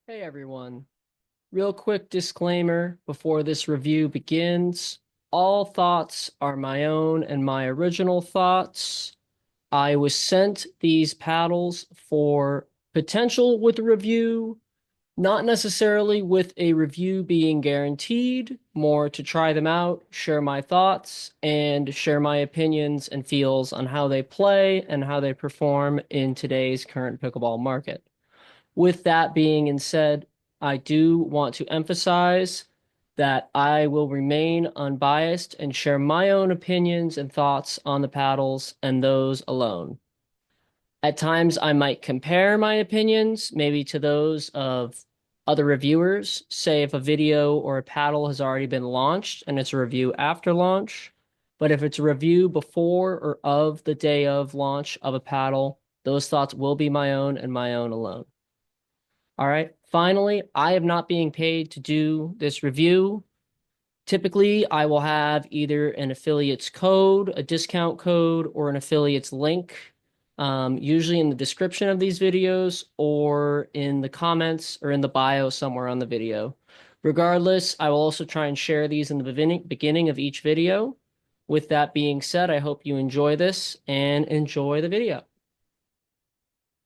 Hey everyone. Real quick disclaimer before this review begins. All thoughts are my own and my original thoughts. I was sent these paddles for potential with a review, not necessarily with a review being guaranteed, more to try them out, share my thoughts, and share my opinions and feels on how they play and how they perform in today's current pickleball market. With that being said, I do want to emphasize that I will remain unbiased and share my own opinions and thoughts on the paddles and those alone. At times, I might compare my opinions, maybe to those of other reviewers. Say if a video or a paddle has already been launched and it's a review after launch. But if it's a review before or of the day of launch of a paddle, those thoughts will be my own and my own alone. All right. Finally, I am not being paid to do this review. Typically, I will have either an affiliate's code, a discount code, or an affiliate's link, usually in the description of these videos or in the comments or in the bio somewhere on the video. Regardless, I will also try and share these in the beginning of each video. With that being said, I hope you enjoy this and enjoy the video.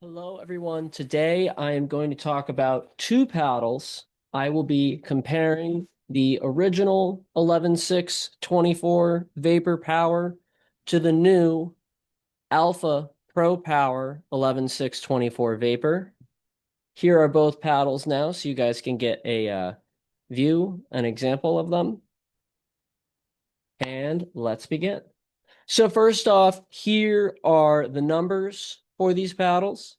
Hello, everyone. Today I am going to talk about two paddles. I will be comparing the original 11Six24 Vapor Power to the new Alpha Pro Power 11Six24 Vapor. Here are both paddles now, so you guys can get a view, an example of them. And let's begin. So first off, here are the numbers for these paddles.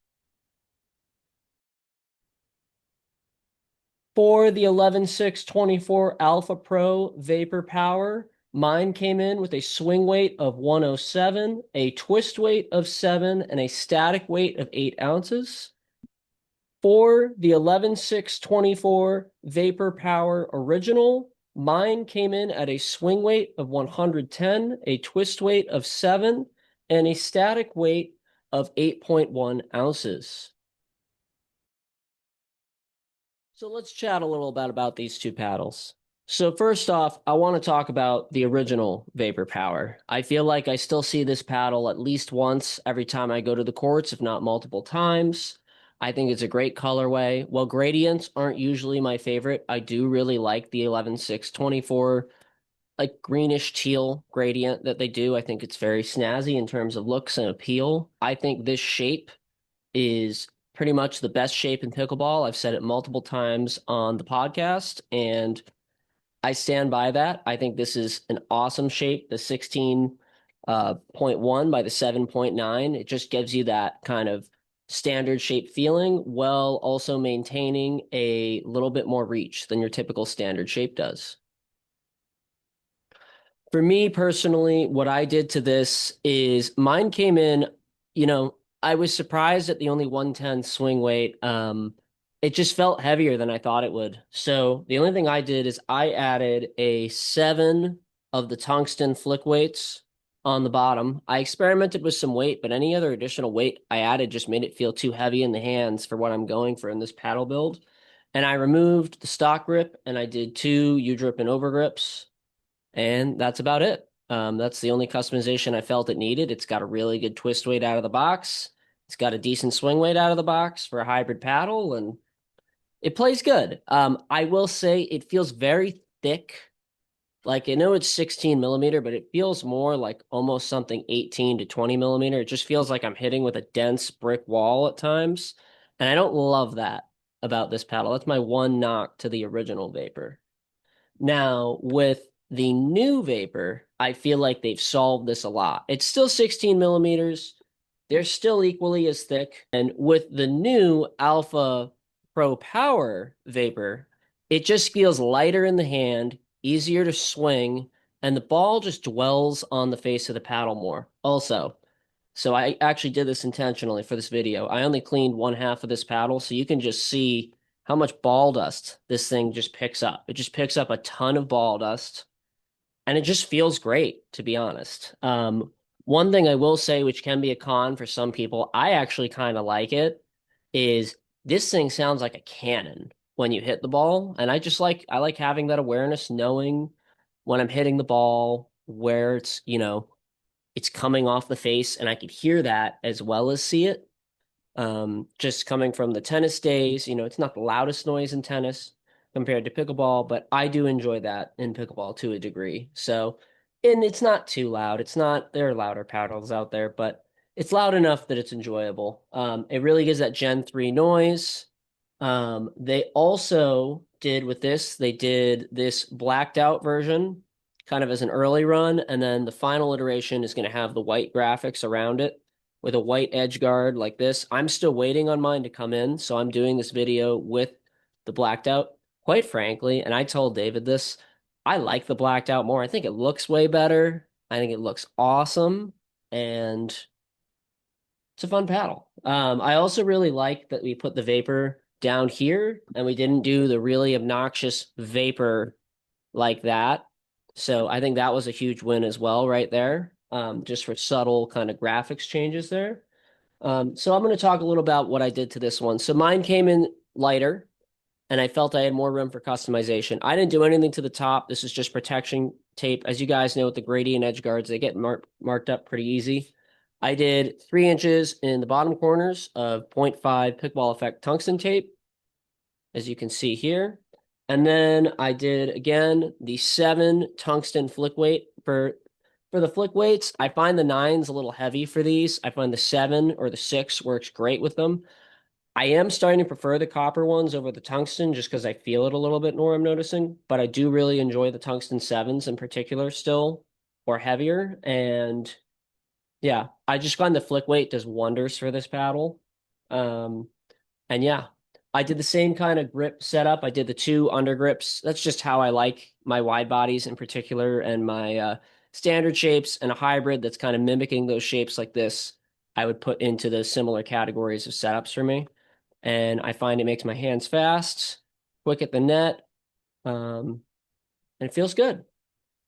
For the 11Six24 Alpha Pro Vapor Power, mine came in with a swing weight of 107, a twist weight of 7, and a static weight of 8 ounces. For the 11Six24 Vapor Power Original, mine came in at a swing weight of 110, a twist weight of 7, and a static weight of 8.1 ounces. So let's chat a little bit about these two paddles. So first off, I want to talk about the original Vapor Power. I feel like I still see this paddle at least once every time I go to the courts, if not multiple times. I think it's a great colorway. While gradients aren't usually my favorite, I do really like the 11Six24 like greenish teal gradient that they do. I think it's very snazzy in terms of looks and appeal. I think this shape is pretty much the best shape in pickleball. I've said it multiple times on the podcast, and I stand by that. I think this is an awesome shape. The 16.1 by the 7.9. It just gives you that kind of standard shape feeling while also maintaining a little bit more reach than your typical standard shape does. For me personally, what I did to this is mine came in, you know, I was surprised at the only 110 swing weight. It just felt heavier than I thought it would. So the only thing I did is I added a 7 of the tungsten flick weights on the bottom. I experimented with some weight, but any other additional weight I added just made it feel too heavy in the hands for what I'm going for in this paddle build. And I removed the stock grip and I did 2 U-grip and over grips. And that's about it. That's the only customization I felt it needed. It's got a really good twist weight out of the box. It's got a decent swing weight out of the box for a hybrid paddle, and it plays good. I will say it feels very thick. Like I know it's 16 millimeter, but it feels more like almost something 18 to 20 millimeter. It just feels like I'm hitting with a dense brick wall at times. And I don't love that about this paddle. That's my one knock to the original Vapor. Now, with the new Vapor, I feel like they've solved this a lot. It's still 16 millimeters. They're still equally as thick. And with the new Alpha Pro Power Vapor, it just feels lighter in the hand, easier to swing, and the ball just dwells on the face of the paddle more. Also, so I actually did this intentionally for this video. I only cleaned one half of this paddle, so you can just see how much ball dust this thing just picks up. It just picks up a ton of ball dust, and it just feels great, to be honest. One thing I will say, which can be a con for some people, I actually kind of like it, is this thing sounds like a cannon when you hit the ball. And I like having that awareness, knowing when I'm hitting the ball, where it's, it's coming off the face, and I could hear that as well as see it. Just coming from the tennis days, it's not the loudest noise in tennis compared to pickleball, but I do enjoy that in pickleball to a degree. So, and it's not too loud. It's not, there are louder paddles out there, but it's loud enough that it's enjoyable. It really gives that Gen 3 noise. They also did with this, they did this blacked out version kind of as an early run, and then the final iteration is going to have the white graphics around it with a white edge guard like this. I'm still waiting on mine to come in, so I'm doing this video with the blacked out. Quite frankly, and I told David this, I like the blacked out more. I think it looks way better. I think it looks awesome, and it's a fun paddle. I also really like that we put the vapor down here and we didn't do the really obnoxious vapor like that. So I think that was a huge win as well, right there. Just for subtle kind of graphics changes there. So I'm going to talk a little about what I did to this one. So mine came in lighter, and I felt I had more room for customization. I didn't do anything to the top. This is just protection tape. As you guys know, with the gradient edge guards, they get marked up pretty easy. I did 3 inches in the bottom corners of 0.5 Pickball Effect tungsten tape, as you can see here. And then I did, again, the 7 tungsten flick weight. For the flick weights, I find the 9's a little heavy for these. I find the 7 or the 6 works great with them. I am starting to prefer the copper ones over the tungsten just because I feel it a little bit more, I'm noticing. But I do really enjoy the tungsten 7s in particular still, or heavier. And yeah, I just find the flick weight does wonders for this paddle. Um, and yeah, I did the same kind of grip setup. I did the 2 under grips. That's just how I like my wide bodies in particular, and my standard shapes, and a hybrid that's kind of mimicking those shapes like this, I would put into the similar categories of setups for me. And I find it makes my hands fast, quick at the net, and it feels good.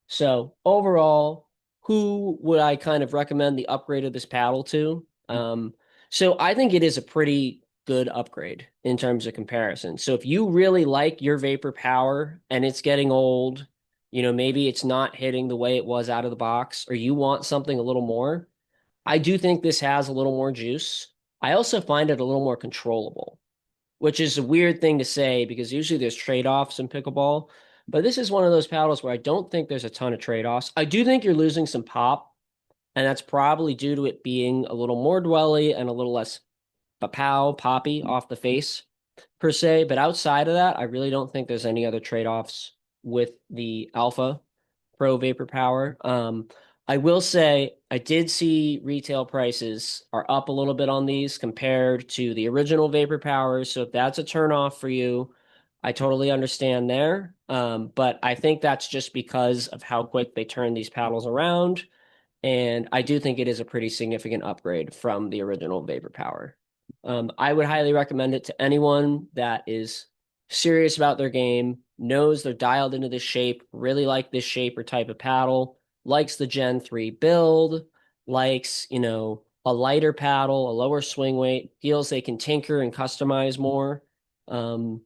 So overall, who would I kind of recommend the upgrade of this paddle to? So I think it is a pretty good upgrade in terms of comparison. So if you really like your vapor power and it's getting old, maybe it's not hitting the way it was out of the box, or you want something a little more, I do think this has a little more juice. I also find it a little more controllable, which is a weird thing to say because usually there's trade-offs in pickleball. But this is one of those paddles where I don't think there's a ton of trade-offs. I do think you're losing some pop, and that's probably due to it being a little more dwelly and a little less poppy off the face per se. But outside of that, I really don't think there's any other trade-offs with the Alpha Pro Vapor Power. I will say I did see retail prices are up a little bit on these compared to the original Vapor Powers. So if that's a turnoff for you, I totally understand there. But I think that's just because of how quick they turn these paddles around. And I do think it is a pretty significant upgrade from the original Vapor Power. I would highly recommend it to anyone that is serious about their game, knows they're dialed into this shape, really like this shape or type of paddle, likes the Gen 3 build, likes, a lighter paddle, a lower swing weight, feels they can tinker and customize more. Um,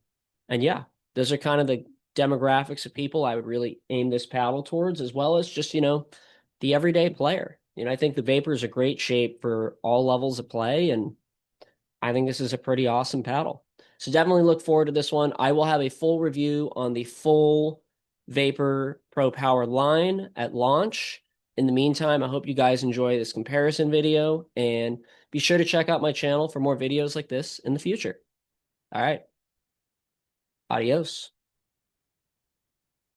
and yeah, those are kind of the demographics of people I would really aim this paddle towards, as well as just, the everyday player. I think the Vapor is a great shape for all levels of play, and I think this is a pretty awesome paddle. So definitely look forward to this one. I will have a full review on the full Vapor Pro Power line at launch. In the meantime, I hope you guys enjoy this comparison video, and be sure to check out my channel for more videos like this in the future. All right. Adios.